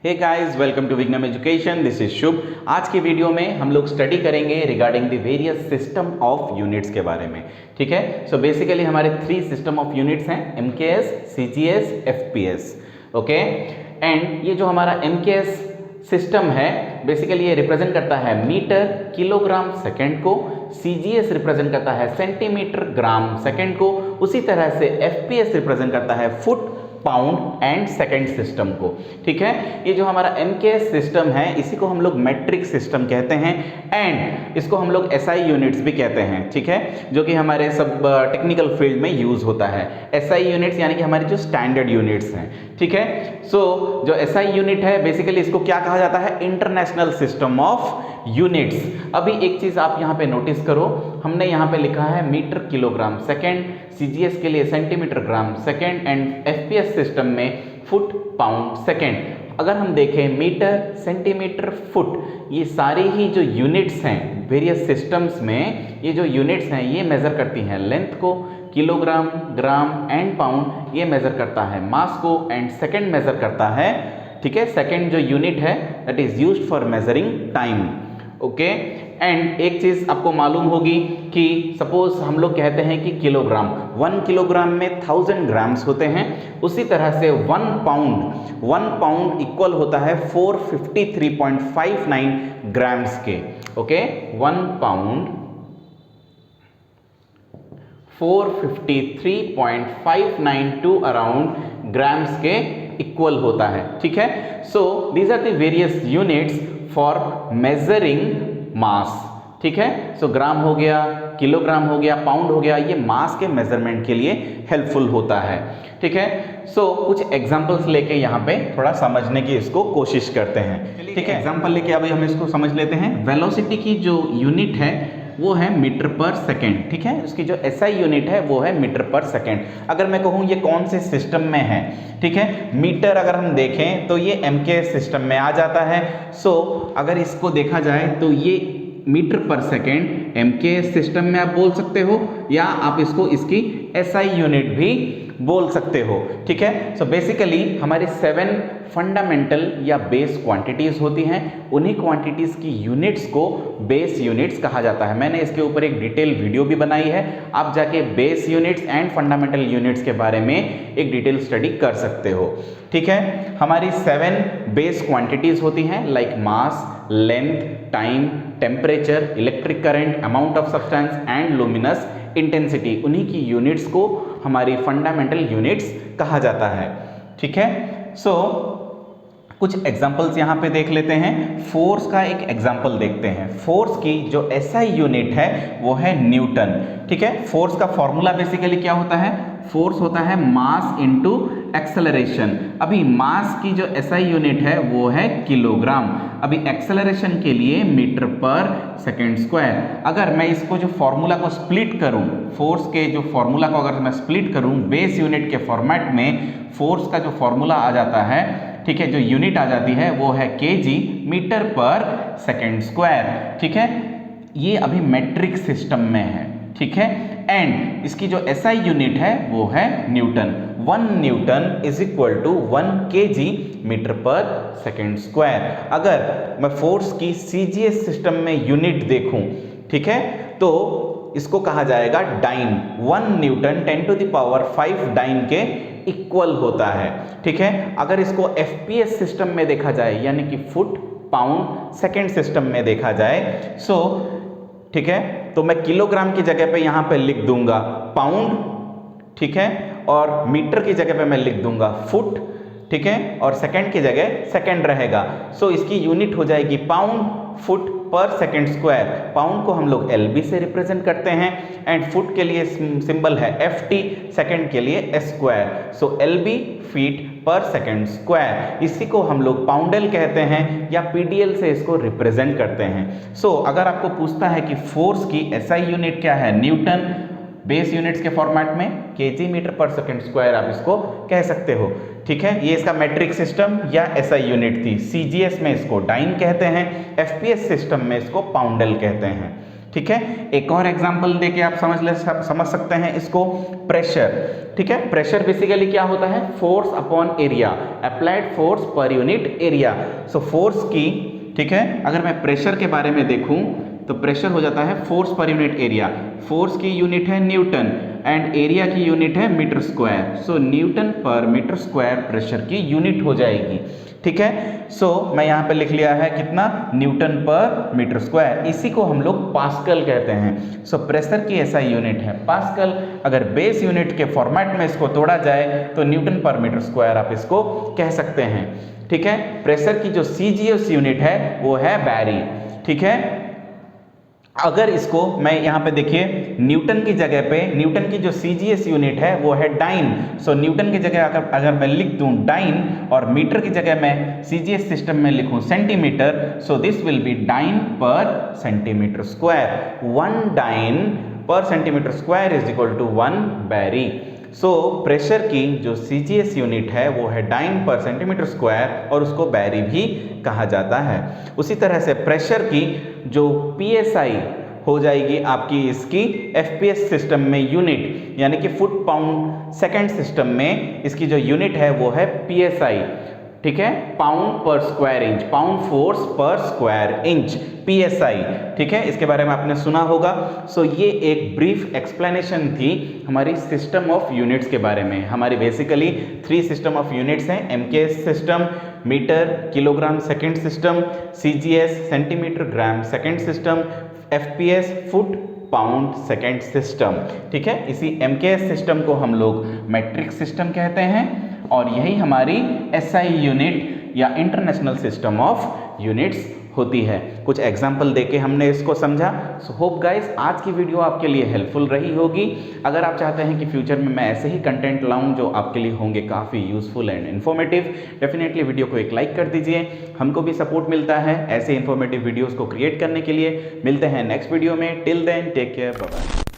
Hey guys, welcome to विज्ञान education. This is शुभ। आज की वीडियो में हम लोग स्टडी करेंगे regarding the various system of units के बारे में। ठीक है, सो बेसिकली हमारे 3 सिस्टम ऑफ यूनिट्स हैं, MKS, CGS, FPS. Okay, and ये जो हमारा एमकेएस सिस्टम है बेसिकली ये रिप्रेजेंट करता है मीटर किलोग्राम सेकेंड को, सीजीएस रिप्रेजेंट करता है सेंटीमीटर ग्राम सेकेंड को, उसी तरह से एफपीएस रिप्रेजेंट करता है foot pound and second system को। ठीक है, ये जो हमारा एमकेएस सिस्टम है इसी को हम लोग मैट्रिक सिस्टम कहते हैं एंड इसको हम लोग एसआई यूनिट्स भी कहते हैं। ठीक है, जो कि हमारे सब टेक्निकल फील्ड में यूज होता है। एसआई यूनिट्स यानी कि हमारी जो स्टैंडर्ड यूनिट्स हैं। ठीक है, सो जो एसआई यूनिट है बेसिकली इसको क्या कहा जाता है, इंटरनेशनल सिस्टम ऑफ यूनिट्स। अभी एक चीज आप यहाँ पे नोटिस करो, हमने यहाँ पे लिखा है मीटर किलोग्राम सेकेंड, सीजीएस के लिए centimetre gram second and FPS system में फुट पाउंड सेकेंड। अगर हम देखें मीटर, सेंटीमीटर, फुट, ये सारी ही जो यूनिट्स हैं वेरियस सिस्टम्स में, ये जो यूनिट्स हैं ये मेजर करती हैं लेंथ को, किलोग्राम, ग्राम एंड पाउंड ये मेजर करता है मास को एंड सेकेंड मेजर करता है। ठीक है, सेकेंड जो यूनिट है that is used for measuring time. Okay, and एक चीज आपको मालूम होगी कि सपोज हम लोग कहते हैं कि किलोग्राम, 1 किलोग्राम में 1000 ग्राम्स होते हैं, उसी तरह से 1 पाउंड इक्वल होता है 453.59 ग्राम्स के। ओके, 1 पाउंड 453.592 अराउंड ग्राम्स के इक्वल होता है। ठीक है, so these are the various units for measuring mass. ठीक है, सो ग्राम हो गया, किलोग्राम हो गया, पाउंड हो गया, ये मास के मेजरमेंट के लिए हेल्पफुल होता है। ठीक है, सो कुछ एग्जांपल्स लेके यहाँ पे थोड़ा समझने की इसको कोशिश करते हैं। ठीक है, एग्जांपल लेके अभी हम इसको समझ लेते हैं। वेलोसिटी की जो यूनिट है वो है मीटर पर सेकेंड। ठीक है, उसकी जो एसआई यूनिट है वो है मीटर पर सेकेंड। अगर मैं कहूँ ये कौन से सिस्टम में है, ठीक है, मीटर अगर हम देखें तो ये एमकेएस सिस्टम में आ जाता है। सो अगर इसको देखा जाए तो ये metre per second MKS system में आप बोल सकते हो या आप इसको इसकी एसआई यूनिट भी बोल सकते हो। ठीक है, सो बेसिकली हमारी 7 फंडामेंटल या बेस क्वांटिटीज होती हैं, उन्हीं क्वांटिटीज की यूनिट्स को बेस यूनिट्स कहा जाता है। मैंने इसके ऊपर एक डिटेल वीडियो भी बनाई है, आप जाके base units and fundamental units के बारे में एक डिटेल स्टडी कर सकते हो। ठीक है, हमारी 7 बेस क्वांटिटीज होती हैं like mass, length, time, temperature, electric current, amount of substance and luminous intensity. उन्हीं की यूनिट्स को हमारी फंडामेंटल यूनिट्स कहा जाता है। ठीक है, सो कुछ एग्जांपल्स यहाँ पे देख लेते हैं। फोर्स का एक एग्जांपल देखते हैं। फोर्स की जो एसआई यूनिट है वो है न्यूटन। ठीक है, फोर्स का फॉर्मूला बेसिकली क्या होता है, फोर्स होता है मास इनटू एक्सेलरेशन। अभी मास की जो एसआई यूनिट है वो है किलोग्राम, अभी एक्सेलरेशन के लिए मीटर पर सेकेंड स्क्वायर। अगर मैं इसको जो फॉर्मूला को स्प्लिट करूं, फोर्स के जो फॉर्मूला को अगर मैं स्प्लिट करूं बेस यूनिट के फॉर्मेट में, फोर्स का जो फॉर्मूला आ जाता है, ठीक है, जो यूनिट आ जाती है वो है KG metre per second square. ठीक है, ये अभी मैट्रिक सिस्टम में है। ठीक है, एंड इसकी जो एसआई यूनिट है वो है newton. 1 newton is equal to 1 KG metre per second square. अगर मैं फोर्स की सीजीएस सिस्टम में यूनिट देखूं, ठीक है, तो इसको कहा जाएगा dyne. 1 newton 10 to the power 5 dyne के इक्वल होता है। ठीक है, अगर इसको एफपीएस सिस्टम में देखा जाए यानी कि फुट पाउंड सेकेंड सिस्टम में देखा जाए, सो ठीक है, तो मैं किलोग्राम की जगह पे यहाँ पे लिख दूंगा पाउंड, ठीक है, और मीटर की जगह पे मैं लिख दूंगा फुट, ठीक है, और सेकंड की जगह सेकंड रहेगा। सो इसकी यूनिट हो जाएगी पाउंड फुट पर सेकंड स्क्वायर। पाउंड को हम लोग एलबी से रिप्रेजेंट करते हैं एंड फुट के लिए सिंबल है एफटी, सेकंड के लिए एस स्क्वायर। सो एलबी फीट पर सेकंड स्क्वायर, इसी को हम लोग पाउंडल कहते हैं या पीडीएल से इसको रिप्रेजेंट करते हैं। सो अगर आपको पूछता है कि फोर्स की एसआई यूनिट क्या है, न्यूटन, बेस यूनिट्स के फॉर्मेट में केजी मीटर पर सेकंड स्क्वायर आप इसको कह सकते हो। ठीक है, ये इसका मैट्रिक सिस्टम या एसआई यूनिट थी। सीजीएस में इसको डाइन कहते हैं, एफपीएस सिस्टम में इसको पाउंडल कहते हैं। ठीक है। एक और एग्जांपल देके आप समझ सकते हैं इसको, प्रेशर। ठीक है, प्रेशर बेसिकली क्या होता है, force upon area, applied force per unit area. So force की, ठीक है, अगर मैं प्रेशर के बारे में देखूं तो प्रेशर हो जाता है force per unit area. Force की यूनिट है न्यूटन एंड एरिया की यूनिट है मीटर स्क्वायर। सो न्यूटन पर मीटर स्क्वायर प्रेशर की यूनिट हो जाएगी। ठीक है, सो मैं यहाँ पे लिख लिया है कितना, न्यूटन पर मीटर स्क्वायर। इसी को हम लोग पास्कल कहते हैं। सो प्रेशर की ऐसा यूनिट है पास्कल। अगर बेस यूनिट के फॉर्मेट में इसको तोड़ा जाए तो न्यूटन पर मीटर स्क्वायर आप इसको कह सकते हैं। ठीक है, प्रेशर की जो सीजीएस यूनिट है वो है बैरी। ठीक है, अगर इसको मैं यहाँ पे देखिए न्यूटन की जगह पे, न्यूटन की जो सीजीएस यूनिट है वो है डाइन। सो न्यूटन की जगह अगर मैं लिख दूं डाइन और मीटर की जगह मैं सीजीएस सिस्टम में लिखूं centimetre, so this will be dyne per centimetre square. 1 dyne per centimetre square is equal to 1 barye. So pressure की जो सीजीएस यूनिट है वो है डाइन पर सेंटीमीटर स्क्वायर और उसको बैरी भी कहा जाता है। उसी तरह से प्रेशर की जो पीएसआई हो जाएगी आपकी इसकी एफपीएस सिस्टम में यूनिट, यानी कि फुट पाउंड सेकंड सिस्टम में इसकी जो यूनिट है वो है पीएसआई। ठीक है, पाउंड पर स्क्वायर इंच, पाउंड फोर्स पर स्क्वायर इंच, पीएसआई। ठीक है, इसके बारे में आपने सुना होगा। सो ये एक ब्रीफ एक्सप्लेनेशन थी हमारी सिस्टम ऑफ यूनिट्स के बारे में। हमारी बेसिकली 3 सिस्टम ऑफ यूनिट्स हैं, MKS system, metre kilogram second system, CGS centimetre gram second system, FPS foot pound second system. ठीक है, इसी एमकेएस सिस्टम को हम लोग मैट्रिक सिस्टम कहते हैं और यही हमारी एसआई यूनिट या इंटरनेशनल सिस्टम ऑफ यूनिट्स होती है। कुछ एग्जाम्पल देके हमने इसको समझा। सो होप गाइस आज की वीडियो आपके लिए हेल्पफुल रही होगी। अगर आप चाहते हैं कि फ्यूचर में मैं ऐसे ही कंटेंट लाऊं जो आपके लिए होंगे काफ़ी useful and informative, definitely video को एक लाइक कर दीजिए। हमको भी सपोर्ट मिलता है ऐसे इन्फॉर्मेटिव वीडियोज़ को क्रिएट करने के लिए। मिलते हैं नेक्स्ट वीडियो में। Till then take care, bye bye.